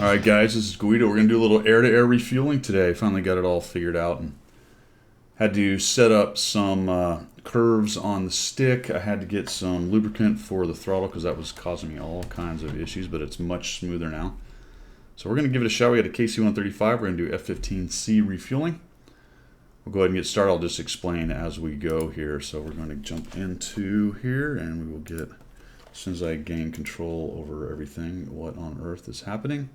Alright guys, this is Guido. We're going to do a little air-to-air refueling today. Finally got it all figured out and had to set up some curves on the stick. I had to get some lubricant for the throttle because that was causing me all kinds of issues, but it's much smoother now. So we're going to give it a shot. We got a KC-135. We're going to do F-15C refueling. We'll go ahead and get started. I'll just explain as we go here. So we're going to jump into here and we will get, as soon as I gain control over everything, what on earth is happening.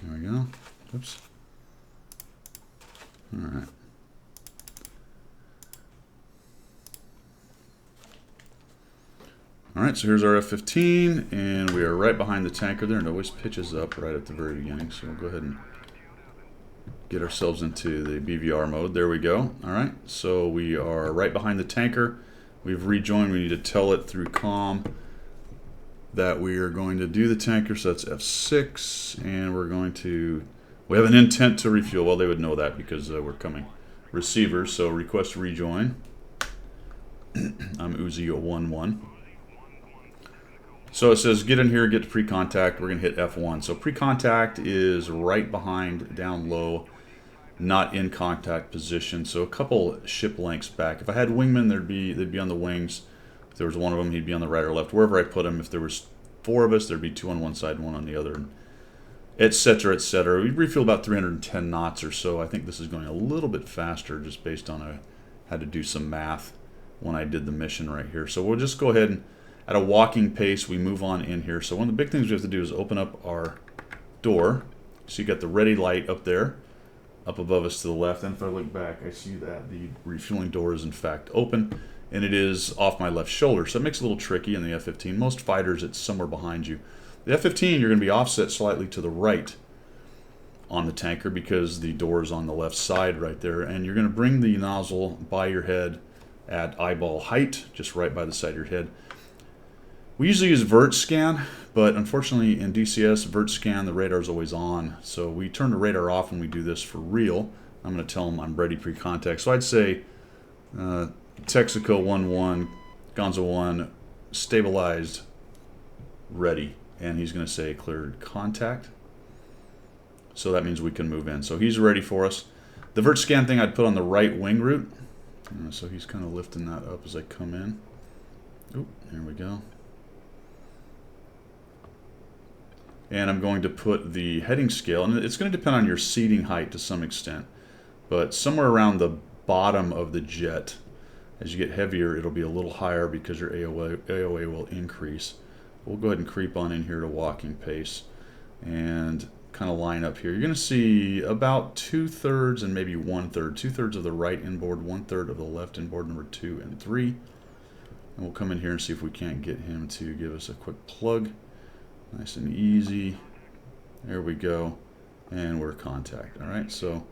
There we go. Oops. All right. All right, so here's our F-15, and we are right behind the tanker there, and it always pitches up right at the very beginning. So we'll go ahead and get ourselves into the BVR mode. There we go. All right, so we are right behind the tanker. We've rejoined. We need to tell it through comm that we are going to do the tanker, so that's F6, and we're going to, we have an intent to refuel. Well, they would know that because we're coming receivers, so request rejoin. I'm Uzi11. So it says get in here, get to pre-contact. We're going to hit F1. So pre-contact is right behind, down low, not in contact position. So a couple ship lengths back. If I had wingmen, they'd be on the wings. If there was one of them, he'd be on the right or left. Wherever I put him, if there was four of us, there'd be two on one side, one on the other, etc., etc. We refuel about 310 knots or so. I think this is going a little bit faster just based on I had to do some math when I did the mission right here. So we'll just go ahead and at a walking pace, we move on in here. So one of the big things we have to do is open up our door. So you got the ready light up there, up above us to the left. And if I look back, I see that the refueling door is in fact open, and it is off my left shoulder. So it makes it a little tricky in the F-15. Most fighters, it's somewhere behind you. The F-15, you're going to be offset slightly to the right on the tanker because the door is on the left side right there. And you're going to bring the nozzle by your head at eyeball height, just right by the side of your head. We usually use vert scan, but unfortunately in DCS, vert scan, the radar is always on. So we turn the radar off when we do this for real. I'm going to tell them I'm ready pre-contact. So I'd say Texaco 1-1, Gonzo 1, stabilized, ready. And he's going to say cleared contact. So that means we can move in. So he's ready for us. The vert scan thing I'd put on the right wing root. So he's kind of lifting that up as I come in. Oop, there we go. And I'm going to put the heading scale, and it's going to depend on your seating height to some extent, but somewhere around the bottom of the jet. As you get heavier, it'll be a little higher because your AOA will increase. We'll go ahead and creep on in here to walking pace and kind of line up here. You're going to see about 2/3 and maybe 1/3. 2/3 of the right inboard, 1/3 of the left inboard, number 2 and 3. And we'll come in here and see if we can't get him to give us a quick plug. Nice and easy. There we go. And we're contact. All right, so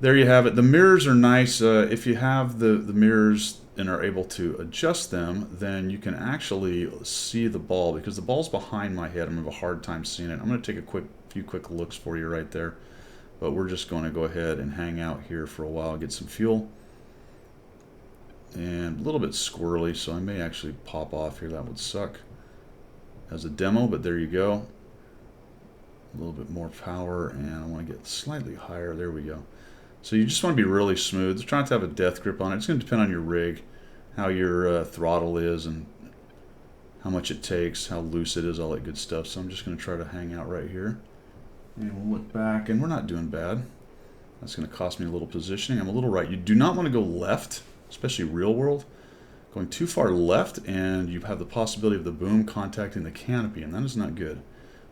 there you have it. The mirrors are nice. If you have the mirrors and are able to adjust them, then you can actually see the ball because the ball's behind my head. I'm going to have a hard time seeing it. I'm going to take a few quick looks for you right there. But we're just going to go ahead and hang out here for a while, get some fuel. And a little bit squirrely, so I may actually pop off here. That would suck as a demo, but there you go. A little bit more power, and I want to get slightly higher. There we go. So you just want to be really smooth. Try not to have a death grip on it. It's going to depend on your rig, how your throttle is, and how much it takes, how loose it is, all that good stuff. So I'm just going to try to hang out right here. And we'll look back, and we're not doing bad. That's going to cost me a little positioning. I'm a little right. You do not want to go left, especially real world. Going too far left, and you have the possibility of the boom contacting the canopy, and that is not good.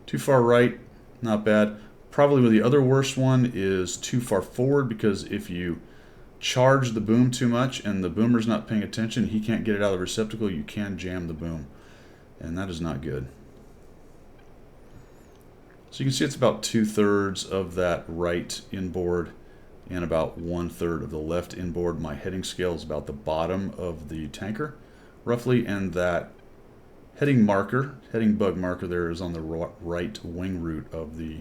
Too far right, not bad. Probably the other worst one is too far forward, because if you charge the boom too much and the boomer's not paying attention, he can't get it out of the receptacle, you can jam the boom, and that is not good. So you can see it's about 2/3 of that right inboard and about 1/3 of the left inboard. My heading scale is about the bottom of the tanker, roughly, and that heading bug marker there is on the right wing root of the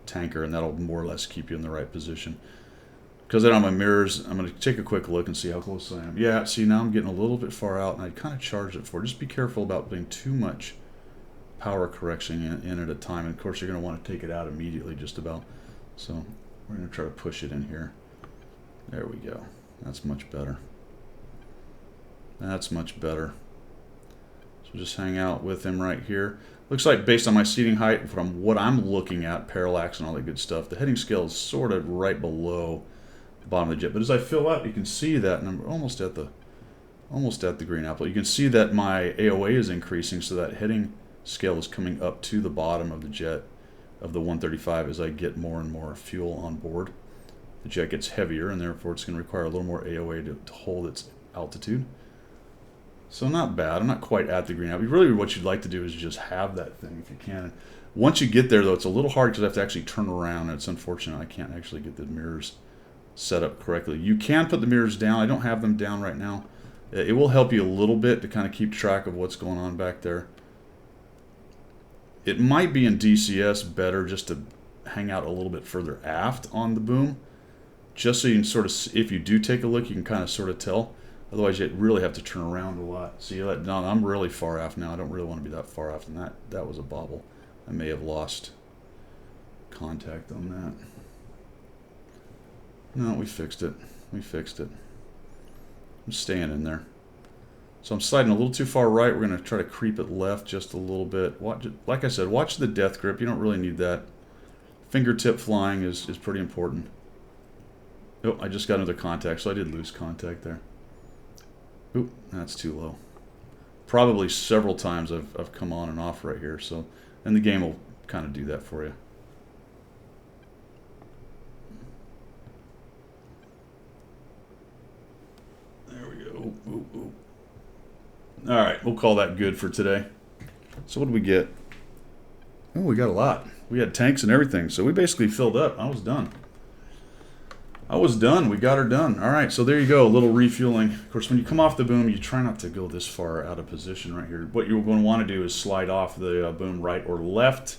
tanker, and that'll more or less keep you in the right position. because I don't have my mirrors, I'm going to take a quick look and see how close I am. Yeah, see, now I'm getting a little bit far out, and I kind of charged it for. Just be careful about putting too much power correction in at a time. And of course, you're going to want to take it out immediately, just about. So we're going to try to push it in here. There we go. That's much better. That's much better. So just hang out with him right here. Looks like based on my seating height, from what I'm looking at, parallax and all that good stuff, the heading scale is sort of right below the bottom of the jet. But as I fill up, you can see that, and I'm almost at the green apple. You can see that my AOA is increasing, so that heading scale is coming up to the bottom of the jet of the 135 as I get more and more fuel on board. The jet gets heavier, and therefore it's going to require a little more AOA to hold its altitude. So not bad. I'm not quite at the green apple. Really what you'd like to do is just have that thing if you can. Once you get there, though, it's a little hard because I have to actually turn around, and it's unfortunate I can't actually get the mirrors set up correctly. You can put the mirrors down. I don't have them down right now. It will help you a little bit to kind of keep track of what's going on back there. It might be in DCS better just to hang out a little bit further aft on the boom, just so you can sort of, if you do take a look, you can kind of sort of tell. Otherwise, you really have to turn around a lot. See, no, I'm really far aft now. I don't really want to be that far aft, and that was a bobble. I may have lost contact on that. No, we fixed it. We fixed it. I'm staying in there. So I'm sliding a little too far right. We're going to try to creep it left just a little bit. Watch it. Like I said, watch the death grip. You don't really need that. Fingertip flying is pretty important. Oh, I just got another contact, so I did lose contact there. Oop, that's too low. Probably several times I've come on and off right here, so and the game will kind of do that for you. There we go. Ooh, ooh, ooh. All right, we'll call that good for today. So what did we get? Oh, we got a lot. We had tanks and everything, so we basically filled up. I was done. We got her done. All right, so there you go, a little refueling. Of course, when you come off the boom, you try not to go this far out of position right here. What you're going to want to do is slide off the boom right or left,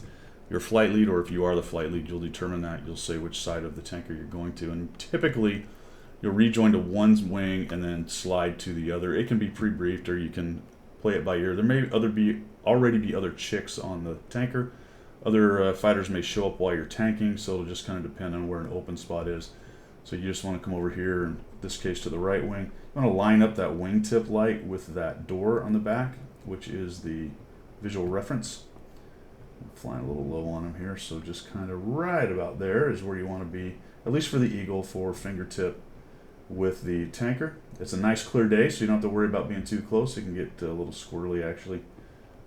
your flight lead, or if you are the flight lead, you'll determine that. You'll say which side of the tanker you're going to. And typically, you'll rejoin to one wing and then slide to the other. It can be pre-briefed, or you can play it by ear. There may already be other chicks on the tanker. Other fighters may show up while you're tanking, so it'll just kind of depend on where an open spot is. So you just want to come over here, in this case to the right wing. You want to line up that wingtip light with that door on the back, which is the visual reference. I'm flying a little low on him here, so just kind of right about there is where you want to be, at least for the Eagle, for fingertip with the tanker. It's a nice clear day, so you don't have to worry about being too close. It can get a little squirrely actually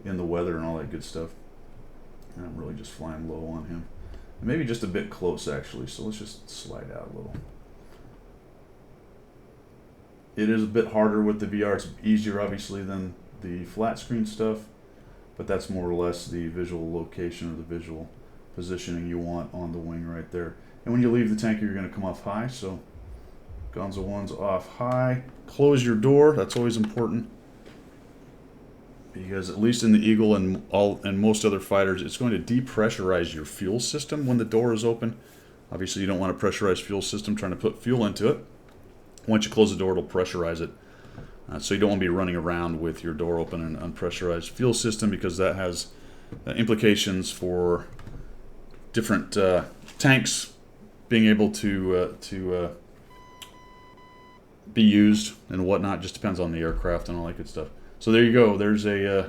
in the weather and all that good stuff. And I'm really just flying low on him. Maybe just a bit close actually, so let's just slide out a little. It is a bit harder with the VR. It's easier obviously than the flat screen stuff, but that's more or less the visual location or the visual positioning you want on the wing right there. And when you leave the tanker, you're going to come off high, so Gonzo 1's off high. Close your door, that's always important. Because at least in the Eagle and most other fighters, it's going to depressurize your fuel system when the door is open. Obviously, you don't want a pressurized fuel system trying to put fuel into it. Once you close the door, it'll pressurize it. So you don't want to be running around with your door open and unpressurized fuel system, because that has implications for different tanks being able to be used and whatnot. Just depends on the aircraft and all that good stuff. So there you go. There's a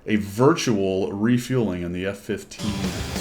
virtual refueling in the F-15